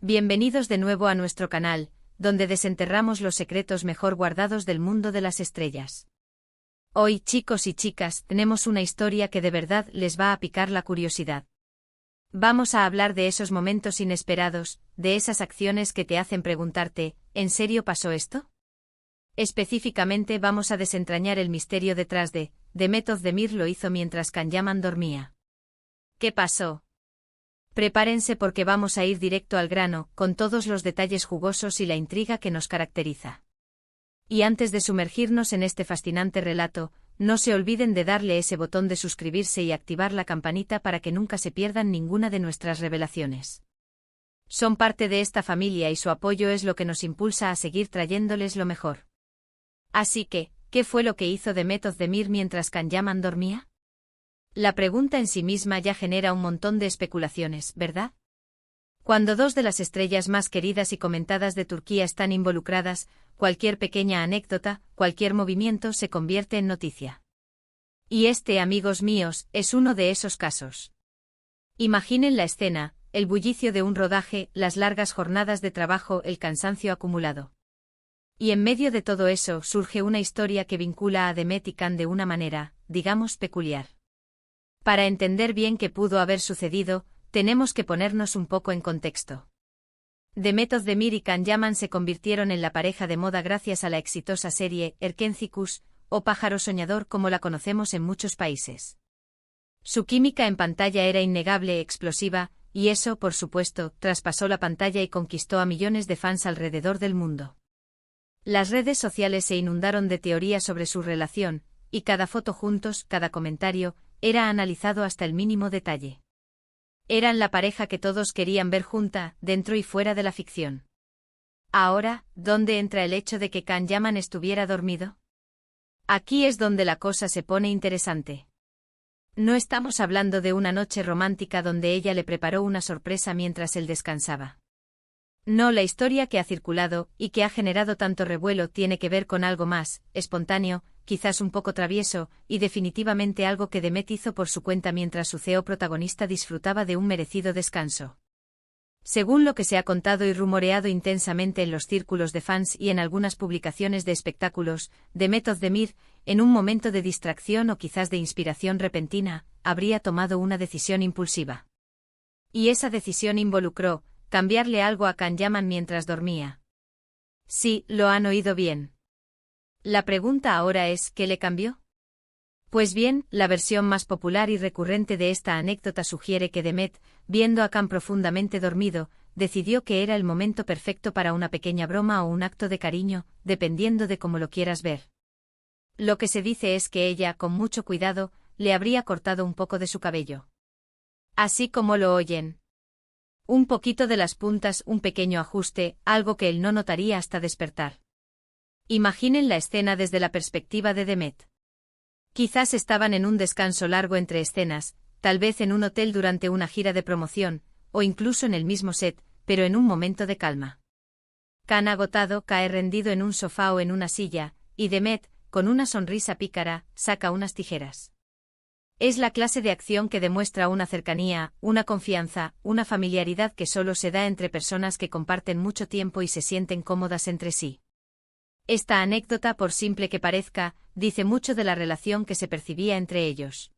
Bienvenidos de nuevo a nuestro canal, donde desenterramos los secretos mejor guardados del mundo de las estrellas. Hoy, chicos y chicas, tenemos una historia que de verdad les va a picar la curiosidad. Vamos a hablar de esos momentos inesperados, de esas acciones que te hacen preguntarte, ¿en serio pasó esto? Específicamente vamos a desentrañar el misterio detrás de Demet Özdemir lo hizo mientras Can Yaman dormía. ¿Qué pasó? Prepárense porque vamos a ir directo al grano, con todos los detalles jugosos y la intriga que nos caracteriza. Y antes de sumergirnos en este fascinante relato, no se olviden de darle ese botón de suscribirse y activar la campanita para que nunca se pierdan ninguna de nuestras revelaciones. Son parte de esta familia y su apoyo es lo que nos impulsa a seguir trayéndoles lo mejor. Así que, ¿qué fue lo que hizo Demet Özdemir mientras Can Yaman dormía? La pregunta en sí misma ya genera un montón de especulaciones, ¿verdad? Cuando dos de las estrellas más queridas y comentadas de Turquía están involucradas, cualquier pequeña anécdota, cualquier movimiento se convierte en noticia. Y este, amigos míos, es uno de esos casos. Imaginen la escena, el bullicio de un rodaje, las largas jornadas de trabajo, el cansancio acumulado. Y en medio de todo eso surge una historia que vincula a Demet y Can de una manera, digamos, peculiar. Para entender bien qué pudo haber sucedido, tenemos que ponernos un poco en contexto. Demet Özdemir y Can Yaman se convirtieron en la pareja de moda gracias a la exitosa serie Erkencikus, o Pájaro Soñador como la conocemos en muchos países. Su química en pantalla era innegable e explosiva, y eso, por supuesto, traspasó la pantalla y conquistó a millones de fans alrededor del mundo. Las redes sociales se inundaron de teorías sobre su relación, y cada foto juntos, cada comentario, era analizado hasta el mínimo detalle. Eran la pareja que todos querían ver junta, dentro y fuera de la ficción. Ahora, ¿dónde entra el hecho de que Can Yaman estuviera dormido? Aquí es donde la cosa se pone interesante. No estamos hablando de una noche romántica donde ella le preparó una sorpresa mientras él descansaba. No, la historia que ha circulado, y que ha generado tanto revuelo tiene que ver con algo más, espontáneo, quizás un poco travieso, y definitivamente algo que Demet hizo por su cuenta mientras su CEO protagonista disfrutaba de un merecido descanso. Según lo que se ha contado y rumoreado intensamente en los círculos de fans y en algunas publicaciones de espectáculos, Demet Özdemir, en un momento de distracción o quizás de inspiración repentina, habría tomado una decisión impulsiva. Y esa decisión involucró cambiarle algo a Can Yaman mientras dormía. Sí, lo han oído bien. La pregunta ahora es, ¿qué le cambió? Pues bien, la versión más popular y recurrente de esta anécdota sugiere que Demet, viendo a Can profundamente dormido, decidió que era el momento perfecto para una pequeña broma o un acto de cariño, dependiendo de cómo lo quieras ver. Lo que se dice es que ella, con mucho cuidado, le habría cortado un poco de su cabello. Así como lo oyen. Un poquito de las puntas, un pequeño ajuste, algo que él no notaría hasta despertar. Imaginen la escena desde la perspectiva de Demet. Quizás estaban en un descanso largo entre escenas, tal vez en un hotel durante una gira de promoción, o incluso en el mismo set, pero en un momento de calma. Can agotado cae rendido en un sofá o en una silla, y Demet, con una sonrisa pícara, saca unas tijeras. Es la clase de acción que demuestra una cercanía, una confianza, una familiaridad que solo se da entre personas que comparten mucho tiempo y se sienten cómodas entre sí. Esta anécdota, por simple que parezca, dice mucho de la relación que se percibía entre ellos.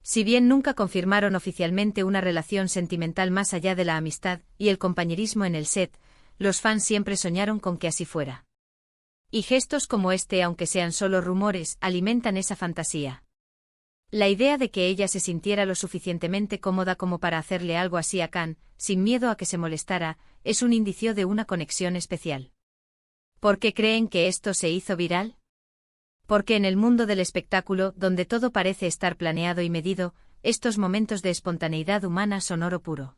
Si bien nunca confirmaron oficialmente una relación sentimental más allá de la amistad y el compañerismo en el set, los fans siempre soñaron con que así fuera. Y gestos como este, aunque sean solo rumores, alimentan esa fantasía. La idea de que ella se sintiera lo suficientemente cómoda como para hacerle algo así a Can, sin miedo a que se molestara, es un indicio de una conexión especial. ¿Por qué creen que esto se hizo viral? Porque en el mundo del espectáculo, donde todo parece estar planeado y medido, estos momentos de espontaneidad humana son oro puro.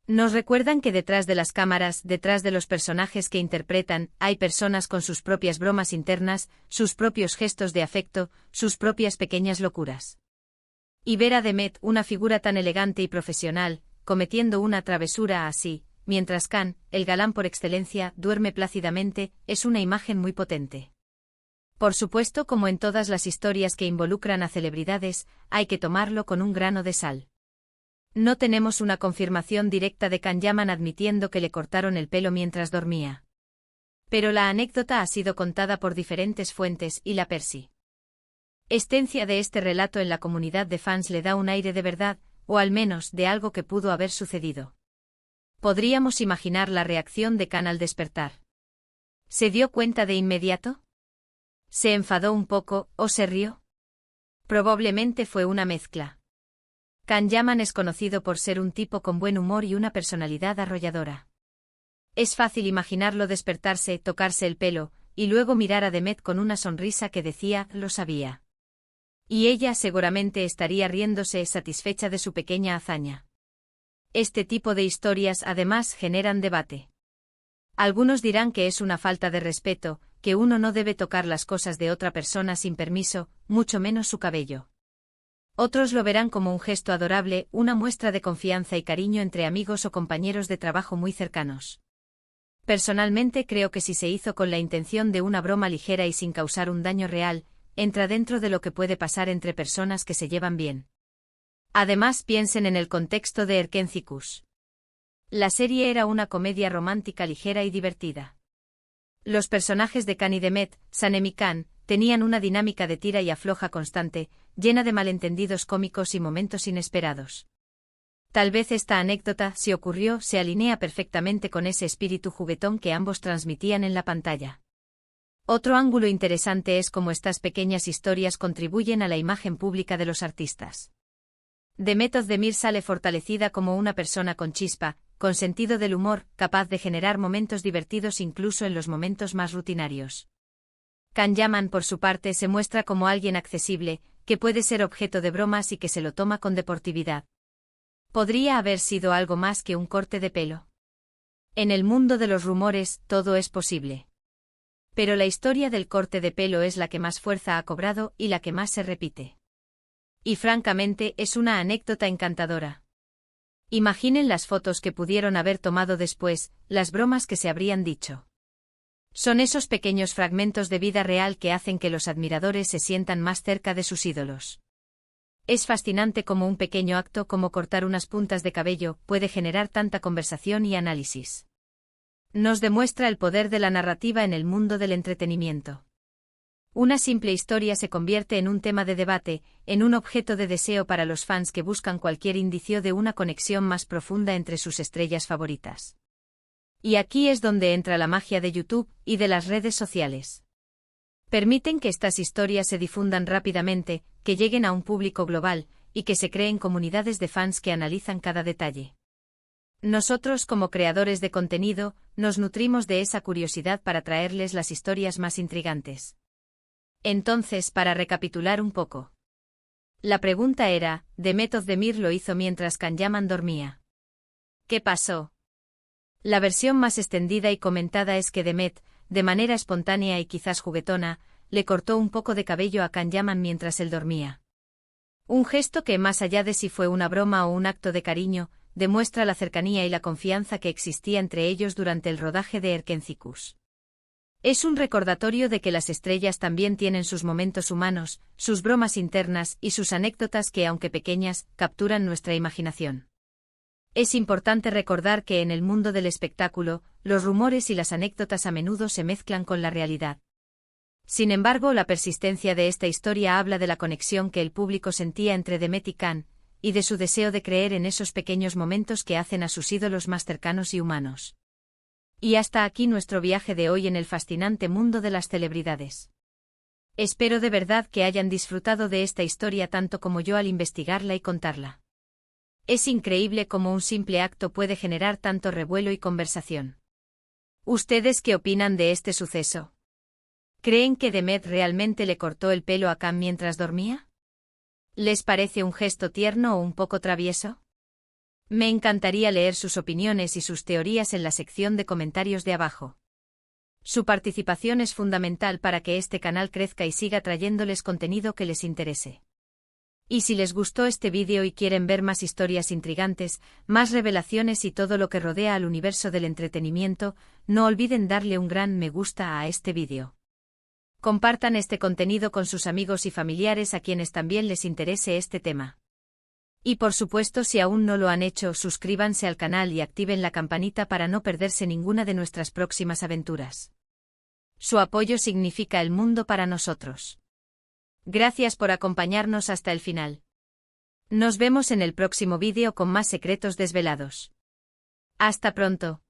Nos recuerdan que detrás de las cámaras, detrás de los personajes que interpretan, hay personas con sus propias bromas internas, sus propios gestos de afecto, sus propias pequeñas locuras. Y ver a Demet, una figura tan elegante y profesional, cometiendo una travesura así, mientras Can, el galán por excelencia, duerme plácidamente, es una imagen muy potente. Por supuesto, como en todas las historias que involucran a celebridades, hay que tomarlo con un grano de sal. No tenemos una confirmación directa de Can Yaman admitiendo que le cortaron el pelo mientras dormía. Pero la anécdota ha sido contada por diferentes fuentes y la persistencia de este relato en la comunidad de fans le da un aire de verdad, o al menos de algo que pudo haber sucedido. Podríamos imaginar la reacción de Can al despertar. ¿Se dio cuenta de inmediato? ¿Se enfadó un poco o se rió? Probablemente fue una mezcla. Can Yaman es conocido por ser un tipo con buen humor y una personalidad arrolladora. Es fácil imaginarlo despertarse, tocarse el pelo, y luego mirar a Demet con una sonrisa que decía, lo sabía. Y ella seguramente estaría riéndose satisfecha de su pequeña hazaña. Este tipo de historias además generan debate. Algunos dirán que es una falta de respeto, que uno no debe tocar las cosas de otra persona sin permiso, mucho menos su cabello. Otros lo verán como un gesto adorable, una muestra de confianza y cariño entre amigos o compañeros de trabajo muy cercanos. Personalmente creo que si se hizo con la intención de una broma ligera y sin causar un daño real, entra dentro de lo que puede pasar entre personas que se llevan bien. Además piensen en el contexto de Erkencikus. La serie era una comedia romántica ligera y divertida. Los personajes de Can y Demet, Sanem y Can, tenían una dinámica de tira y afloja constante, llena de malentendidos cómicos y momentos inesperados. Tal vez esta anécdota, si ocurrió, se alinea perfectamente con ese espíritu juguetón que ambos transmitían en la pantalla. Otro ángulo interesante es cómo estas pequeñas historias contribuyen a la imagen pública de los artistas. Demet Özdemir sale fortalecida como una persona con chispa, con sentido del humor, capaz de generar momentos divertidos incluso en los momentos más rutinarios. Can Yaman, por su parte, se muestra como alguien accesible, que puede ser objeto de bromas y que se lo toma con deportividad. ¿Podría haber sido algo más que un corte de pelo? En el mundo de los rumores, todo es posible. Pero la historia del corte de pelo es la que más fuerza ha cobrado y la que más se repite. Y francamente, es una anécdota encantadora. Imaginen las fotos que pudieron haber tomado después, las bromas que se habrían dicho. Son esos pequeños fragmentos de vida real que hacen que los admiradores se sientan más cerca de sus ídolos. Es fascinante cómo un pequeño acto como cortar unas puntas de cabello puede generar tanta conversación y análisis. Nos demuestra el poder de la narrativa en el mundo del entretenimiento. Una simple historia se convierte en un tema de debate, en un objeto de deseo para los fans que buscan cualquier indicio de una conexión más profunda entre sus estrellas favoritas. Y aquí es donde entra la magia de YouTube y de las redes sociales. Permiten que estas historias se difundan rápidamente, que lleguen a un público global, y que se creen comunidades de fans que analizan cada detalle. Nosotros, como creadores de contenido, nos nutrimos de esa curiosidad para traerles las historias más intrigantes. Entonces, para recapitular un poco. La pregunta era, ¿Demet Özdemir lo hizo mientras Can Yaman dormía? ¿Qué pasó? La versión más extendida y comentada es que Demet, de manera espontánea y quizás juguetona, le cortó un poco de cabello a Can Yaman mientras él dormía. Un gesto que, más allá de si fue una broma o un acto de cariño, demuestra la cercanía y la confianza que existía entre ellos durante el rodaje de Erkencikus. Es un recordatorio de que las estrellas también tienen sus momentos humanos, sus bromas internas y sus anécdotas que, aunque pequeñas, capturan nuestra imaginación. Es importante recordar que en el mundo del espectáculo, los rumores y las anécdotas a menudo se mezclan con la realidad. Sin embargo, la persistencia de esta historia habla de la conexión que el público sentía entre Demet y Can, y de su deseo de creer en esos pequeños momentos que hacen a sus ídolos más cercanos y humanos. Y hasta aquí nuestro viaje de hoy en el fascinante mundo de las celebridades. Espero de verdad que hayan disfrutado de esta historia tanto como yo al investigarla y contarla. Es increíble cómo un simple acto puede generar tanto revuelo y conversación. ¿Ustedes qué opinan de este suceso? ¿Creen que Demet realmente le cortó el pelo a Can mientras dormía? ¿Les parece un gesto tierno o un poco travieso? Me encantaría leer sus opiniones y sus teorías en la sección de comentarios de abajo. Su participación es fundamental para que este canal crezca y siga trayéndoles contenido que les interese. Y si les gustó este vídeo y quieren ver más historias intrigantes, más revelaciones y todo lo que rodea al universo del entretenimiento, no olviden darle un gran me gusta a este vídeo. Compartan este contenido con sus amigos y familiares a quienes también les interese este tema. Y por supuesto, si aún no lo han hecho, suscríbanse al canal y activen la campanita para no perderse ninguna de nuestras próximas aventuras. Su apoyo significa el mundo para nosotros. Gracias por acompañarnos hasta el final. Nos vemos en el próximo vídeo con más secretos desvelados. Hasta pronto.